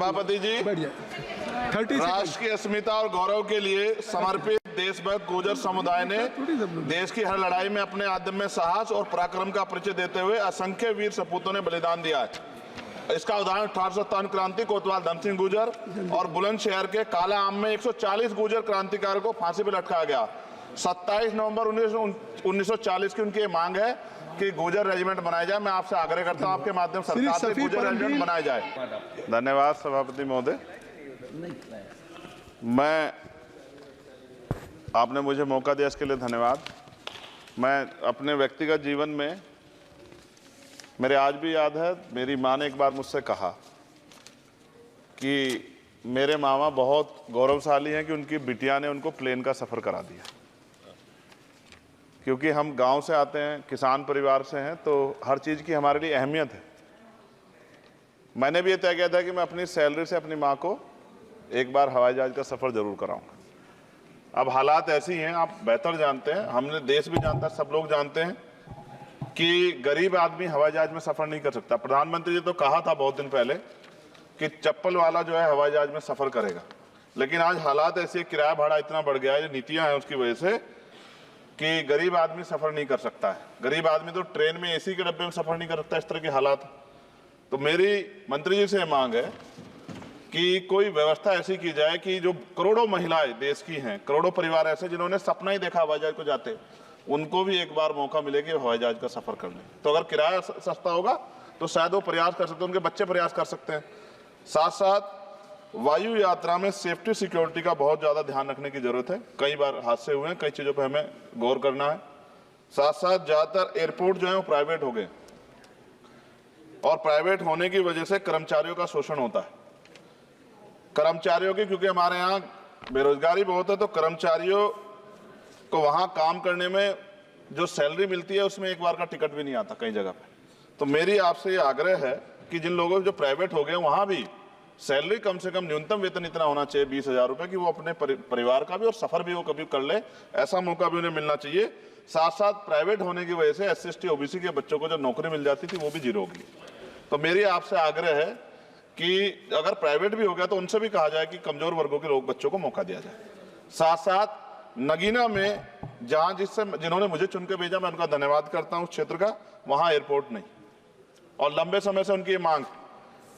सभापति जी, राष्ट्र की अस्मिता और गौरव के लिए समर्पित देशभक्त गुर्जर समुदाय ने देश की हर लड़ाई में अपने अदम्य साहस और पराक्रम का परिचय देते हुए असंख्य वीर सपूतों ने बलिदान दिया है। इसका उदाहरण 1857 क्रांति कोतवाल धन सिंह गुर्जर और बुलंदशहर के काला आम में 140 गुर्जर क्रांतिकारियों को फांसी पर लटकाया गया। 27 नवंबर 1940 की उनकी मांग है कि गुर्जर रेजिमेंट बनाया जाए। मैं आपसे आग्रह करता हूं आपके माध्यम सरकार से गुर्जर रेजिमेंट बनाया जाए। धन्यवाद सभापति महोदय। आपने मुझे मौका दिया इसके लिए धन्यवाद। मैं अपने व्यक्तिगत जीवन में, मेरे आज भी याद है, मेरी माँ ने एक बार मुझसे कहा कि मेरे मामा बहुत गौरवशाली हैं कि उनकी बिटिया ने उनको प्लेन का सफ़र करा दिया। क्योंकि हम गांव से आते हैं, किसान परिवार से हैं, तो हर चीज़ की हमारे लिए अहमियत है। मैंने भी ये तय किया था कि मैं अपनी सैलरी से अपनी माँ को एक बार हवाई जहाज़ का सफ़र ज़रूर कराऊंगा। अब हालात ऐसी हैं, आप बेहतर जानते हैं, हमने देश भी जानता है, सब लोग जानते हैं कि गरीब आदमी हवाई जहाज में सफ़र नहीं कर सकता। प्रधानमंत्री जी तो कहा था बहुत दिन पहले कि चप्पल वाला जो है हवाई जहाज में सफ़र करेगा, लेकिन आज हालात ऐसे, किराया भाड़ा इतना बढ़ गया है, जो नीतियाँ हैं उसकी वजह से, कि गरीब आदमी सफ़र नहीं कर सकता है। गरीब आदमी तो ट्रेन में एसी के डब्बे में सफ़र नहीं कर सकता। इस तरह के हालात। तो मेरी मंत्री जी से मांग है कि कोई व्यवस्था ऐसी की जाए कि जो करोड़ों महिलाएं देश की हैं, करोड़ों परिवार ऐसे जिन्होंने सपना ही देखा हवाई जहाज को जाते, उनको भी एक बार मौका मिले कि हवाई जहाज का सफ़र कर लें। तो अगर किराया सस्ता होगा तो शायद वो प्रयास कर सकते हैं, उनके बच्चे प्रयास कर सकते हैं। साथ साथ वायु यात्रा में सेफ्टी सिक्योरिटी का बहुत ज़्यादा ध्यान रखने की जरूरत है। कई बार हादसे हुए हैं, कई चीज़ों पर हमें गौर करना है। साथ साथ ज़्यादातर एयरपोर्ट जो है वो प्राइवेट हो गए, और प्राइवेट होने की वजह से कर्मचारियों का शोषण होता है। कर्मचारियों की, क्योंकि हमारे यहाँ बेरोजगारी बहुत है, तो कर्मचारियों को वहाँ काम करने में जो सैलरी मिलती है उसमें एक बार का टिकट भी नहीं आता कई जगह पे। तो मेरी आपसे ये आग्रह है कि जिन लोगों जो प्राइवेट हो गए वहाँ भी सैलरी कम से कम न्यूनतम वेतन इतना होना चाहिए 20,000 रुपये, कि वो अपने परिवार का भी और सफ़र भी वो कभी कर ले, ऐसा मौका भी उन्हें मिलना चाहिए। साथ साथ प्राइवेट होने की वजह से SC/ST OBC के बच्चों को जो नौकरी मिल जाती थी वो भी जीरो होगी। तो मेरी आपसे आग्रह है कि अगर प्राइवेट भी हो गया तो उनसे भी कहा जाए कि कमजोर वर्गों के लोग बच्चों को मौका दिया जाए। साथ साथ नगीना में जहां जिन्होंने मुझे चुन के भेजा, मैं उनका धन्यवाद करता हूं, उस क्षेत्र का, वहां एयरपोर्ट नहीं, और लंबे समय से उनकी ये मांग,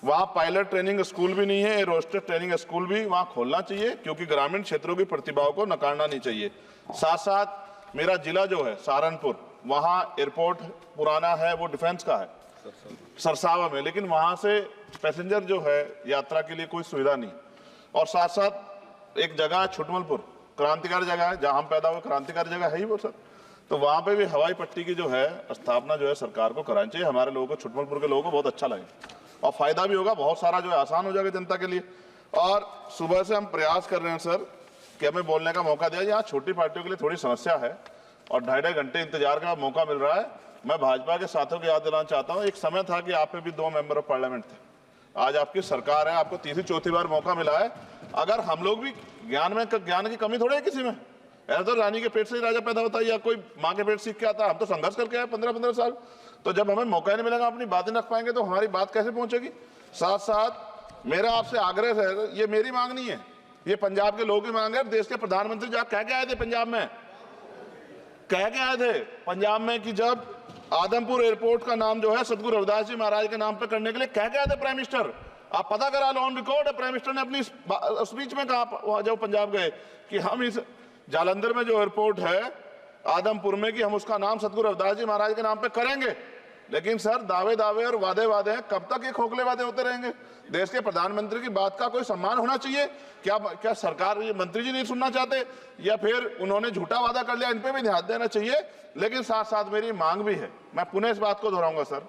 वहां पायलट ट्रेनिंग स्कूल भी नहीं है, एरोस्टेस ट्रेनिंग स्कूल भी वहां खोलना चाहिए, क्योंकि ग्रामीण क्षेत्रों की प्रतिभाओं को नकारना नहीं चाहिए। साथ साथ मेरा जिला जो है सहारनपुर, वहां एयरपोर्ट पुराना है, वो डिफेंस का है सरसावा में, लेकिन वहां से पैसेंजर जो है यात्रा के लिए कोई सुविधा नहीं। और साथ साथ एक जगह है छुटमलपुर, क्रांतिकारी जगह है, जहां हम पैदा हुए, क्रांतिकारी जगह है ही वो सर। तो वहां पे भी हवाई पट्टी की जो है स्थापना जो है सरकार को करानी चाहिए। हमारे लोगों को, छुटमलपुर के लोगों को बहुत अच्छा लगे और फायदा भी होगा, बहुत सारा जो है आसान हो जाएगा जनता के लिए। और सुबह से हम प्रयास कर रहे हैं सर कि हमें बोलने का मौका दिया। यहाँ छोटी पार्टियों के लिए थोड़ी समस्या है और 2.5 घंटे इंतजार का मौका मिल रहा है। मैं भाजपा के साथियों को याद दिलाना चाहता हूँ, एक समय था कि आप में भी 2 मेंबर ऑफ पार्लियामेंट थे। आज आपकी सरकार है, आपको तीसरी चौथी बार मौका मिला है। अगर हम लोग भी ज्ञान की कमी थोड़ी है किसी में, ऐसा तो रानी के पेट से ही राजा पैदा होता है या कोई माँ के पेट सीख के आता है। हम तो संघर्ष करके आए 15-15 साल। तो जब हमें मौका ही नहीं मिलेगा, अपनी बातें रख पाएंगे, तो हमारी बात कैसे पहुंचेगी। साथ साथ मेरा आपसे आग्रह है, ये मेरी मांग नहीं है, ये पंजाब के लोगों की मांग है। देश के प्रधानमंत्री जब कह के आए थे पंजाब में, कह के आए थे पंजाब में कि जब आदमपुर एयरपोर्ट का नाम जो है सतगुरु रविदास जी महाराज के नाम पर करने के लिए कह के आए थे प्राइम मिनिस्टर। आप पता करा लो, ऑन रिकॉर्ड है, प्राइम मिनिस्टर ने अपनी स्पीच में कहा जब पंजाब गए कि हम इस जालंधर में जो एयरपोर्ट है आदमपुर में, कि हम उसका नाम सतगुरु रविदास जी महाराज के नाम पे करेंगे। लेकिन सर दावे और वादे हैं, कब तक ये खोखले वादे होते रहेंगे। देश के प्रधानमंत्री की बात का कोई सम्मान होना चाहिए। क्या सरकार, ये मंत्री जी नहीं सुनना चाहते, या फिर उन्होंने झूठा वादा कर लिया, इन पे भी ध्यान देना चाहिए। लेकिन साथ साथ मेरी मांग भी है, मैं पुनः इस बात को दोहराऊंगा सर,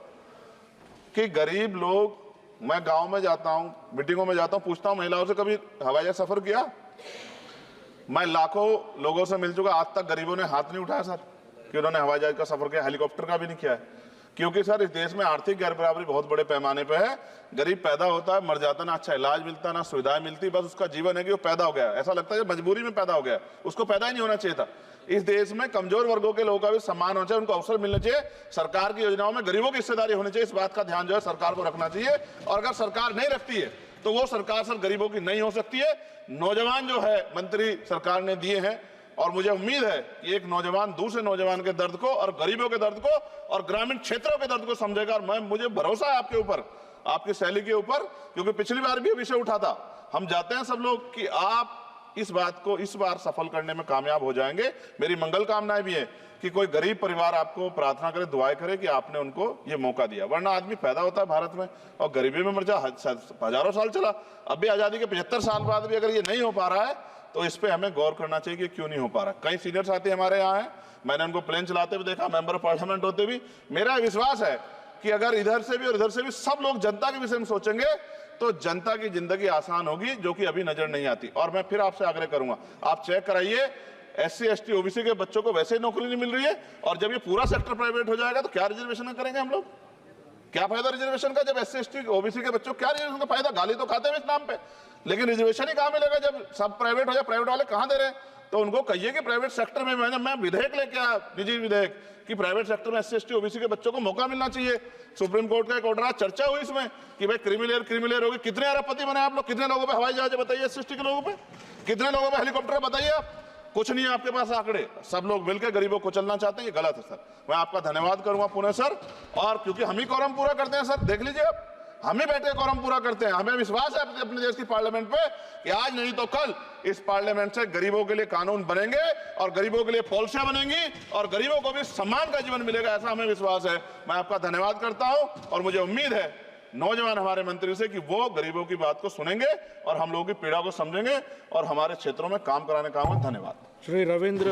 कि गरीब लोग, मैं गांव में जाता हूं, मीटिंगों में जाता हूं, पूछता हूं महिलाओं से, कभी हवाई जहाज सफर किया? मैं लाखों लोगों से मिल चुका, आज तक गरीबों ने हाथ नहीं उठाया सर कि उन्होंने हवाई जहाज का सफर किया, हेलीकॉप्टर का भी नहीं किया है। क्योंकि सर इस देश में आर्थिक गैर बराबरी बहुत बड़े पैमाने पे है। गरीब पैदा होता है, मर जाता, ना अच्छा इलाज मिलता, ना सुविधाएं मिलती, बस उसका जीवन है कि वो पैदा हो गया, ऐसा लगता है मजबूरी में पैदा हो गया, उसको पैदा ही नहीं होना चाहिए था। इस देश में कमजोर वर्गों के लोगों का भी सम्मान होना चाहिए, उनको अवसर मिलना चाहिए। सरकार की योजनाओं में गरीबों की हिस्सेदारी होनी चाहिए, इस बात का ध्यान जो है सरकार को रखना चाहिए। और अगर सरकार नहीं रखती है तो वो सरकार सर गरीबों की नहीं हो सकती है। नौजवान जो है मंत्री सरकार ने दिए हैं, और मुझे उम्मीद है कि एक नौजवान दूसरे नौजवान के दर्द को और गरीबों के दर्द को और ग्रामीण क्षेत्रों के दर्द को समझेगा। और मुझे भरोसा है आपके ऊपर, आपकी शैली के ऊपर, क्योंकि पिछली बार भी विषय उठा था। हम जाते हैं सब लोग कि आप इस बात को इस बार सफल करने में कामयाब हो जाएंगे। मेरी मंगल कामनाएं भी है कि कोई गरीब परिवार आपको प्रार्थना करे, दुआएं करे कि आपने उनको ये मौका दिया। वरना आदमी पैदा होता है भारत में और गरीबी में मर जा, हजारों साल चला। अब भी आजादी के 75 साल बाद भी अगर ये नहीं हो पा रहा है तो इस पे हमें गौर करना चाहिए कि क्यों नहीं हो पा रहा। कई सीनियर साथी हमारे यहाँ हैं, मैंने उनको प्लेन चलाते हुए देखा, मेंबर ऑफ पार्लियामेंट होते भी। मेरा विश्वास है कि अगर इधर से भी और इधर से भी सब लोग जनता के विषय में सोचेंगे तो जनता की जिंदगी आसान होगी, जो कि अभी नजर नहीं आती। और मैं फिर आपसे आग्रह करूंगा, आप चेक कराइए, SC ST OBC के बच्चों को वैसे ही नौकरी नहीं मिल रही है, और जब ये पूरा सेक्टर प्राइवेट हो जाएगा तो क्या रिजर्वेशन करेंगे हम लोग? क्या फायदा रिजर्वेशन का? जब SC ST OBC के बच्चों क्या रिजर्वेशन का फायदा? गाली तो खाते हैं इस नाम पे, लेकिन रिजर्वेशन ही कहां मिलेगा जब सब प्राइवेट हो जाए? प्राइवेट वाले कहां दे रहे हैं? तो उनको कहिए कि प्राइवेट सेक्टर में मैं विधेयक लेके आया, निजी विधेयक, कि प्राइवेट सेक्टर में SC ST OBC के बच्चों को मौका मिलना चाहिए। सुप्रीम कोर्ट का एक ऑर्डर, चर्चा हुई इसमें कि भाई क्रिमिलेयर होगी। कितने अरबपति बने आप लोग? कितने लोगों पे हवाई जहाज बताइए? SC ST के लोगों पे कितने लोगों पे हेलीकॉप्टर बताइए? आप कुछ नहीं है आपके पास आंकड़े। सब लोग मिलकर गरीबों को चलना चाहते हैं, ये गलत है सर। मैं आपका धन्यवाद करूंगा पुनः सर, और क्योंकि हम ही कोरम पूरा करते हैं सर, देख लीजिए आप, हम ही बैठे कोरम पूरा करते हैं। हमें विश्वास है अपने देश की पार्लियामेंट पे कि आज नहीं तो कल इस पार्लियामेंट से गरीबों के लिए कानून बनेंगे और गरीबों के लिए पॉलिसियां बनेंगी और गरीबों को भी सम्मान का जीवन मिलेगा, ऐसा हमें विश्वास है। मैं आपका धन्यवाद करता हूं और मुझे उम्मीद है नौजवान हमारे मंत्री से कि वो गरीबों की बात को सुनेंगे और हम लोगों की पीड़ा को समझेंगे और हमारे क्षेत्रों में काम कराने का। धन्यवाद। श्री रविंद्र